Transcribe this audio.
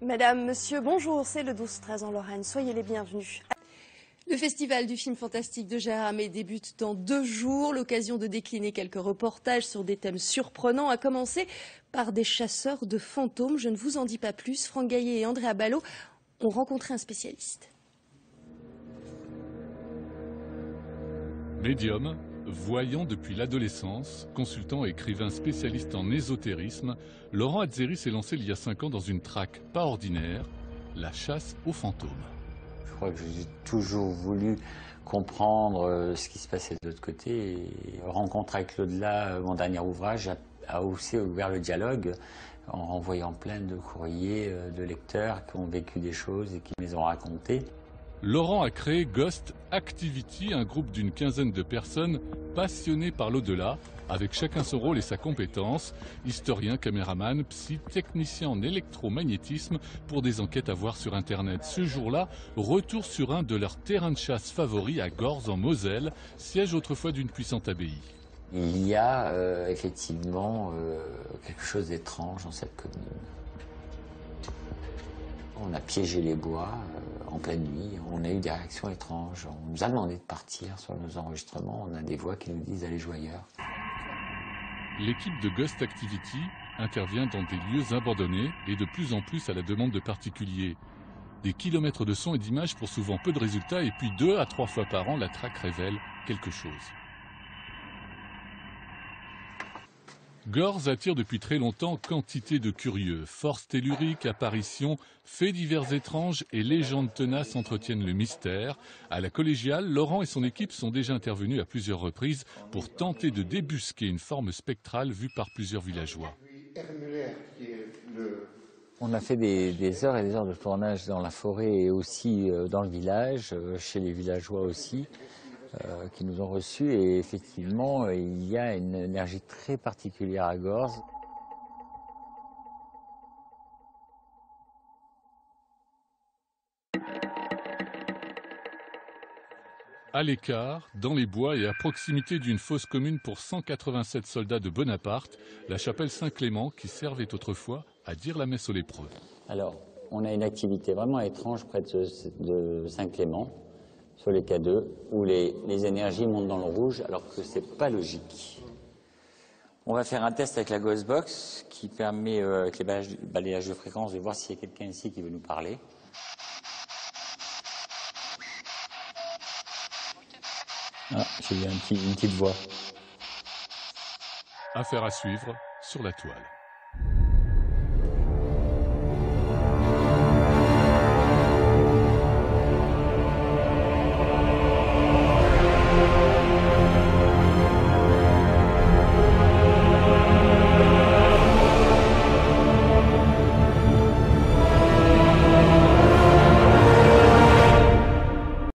Madame, monsieur, bonjour, c'est le 12-13 en Lorraine, soyez les bienvenus. Le festival du film fantastique de Gérard May débute dans 2 jours, l'occasion de décliner quelques reportages sur des thèmes surprenants, à commencer par des chasseurs de fantômes. Je ne vous en dis pas plus, Franck Gaillet et Andrea Ballot ont rencontré un spécialiste. Médium, voyant depuis l'adolescence, consultant et écrivain spécialiste en ésotérisme, Laurent Atzeri s'est lancé il y a 5 ans dans une traque pas ordinaire, la chasse aux fantômes. Je crois que j'ai toujours voulu comprendre ce qui se passait de l'autre côté. Et Rencontre avec l'au-delà, mon dernier ouvrage, a aussi ouvert le dialogue en renvoyant plein de courriers de lecteurs qui ont vécu des choses et qui me les ont racontées. Laurent a créé Ghost Activity, un groupe d'une quinzaine de personnes passionnées par l'au-delà, avec chacun son rôle et sa compétence, historien, caméraman, psy, technicien en électromagnétisme, pour des enquêtes à voir sur Internet. Ce jour-là, retour sur un de leurs terrains de chasse favoris à Gorze en Moselle, siège autrefois d'une puissante abbaye. Il y a effectivement quelque chose d'étrange dans cette commune. On a piégé les bois en pleine nuit, on a eu des réactions étranges. On nous a demandé de partir sur nos enregistrements, on a des voix qui nous disent allez jouer ailleurs. L'équipe de Ghost Activity intervient dans des lieux abandonnés et de plus en plus à la demande de particuliers. Des kilomètres de sons et d'images pour souvent peu de résultats, et puis 2 à 3 fois par an, la traque révèle quelque chose. Gorze attire depuis très longtemps quantité de curieux. Forces telluriques, apparitions, faits divers étranges et légendes tenaces entretiennent le mystère. À la collégiale, Laurent et son équipe sont déjà intervenus à plusieurs reprises pour tenter de débusquer une forme spectrale vue par plusieurs villageois. On a fait des heures et des heures de tournage dans la forêt et aussi dans le village, chez les villageois aussi. Qui nous ont reçus, et effectivement il y a une énergie très particulière à Gorze. À l'écart, dans les bois et à proximité d'une fosse commune pour 187 soldats de Bonaparte, la chapelle Saint-Clément qui servait autrefois à dire la messe aux lépreux. Alors, on a une activité vraiment étrange près de Saint-Clément, sur les K2, où les énergies montent dans le rouge, alors que c'est pas logique. On va faire un test avec la Ghostbox, qui permet, avec les balayages de fréquence, de voir s'il y a quelqu'un ici qui veut nous parler. Ah, j'ai eu une petite voix. Affaire à suivre sur la toile.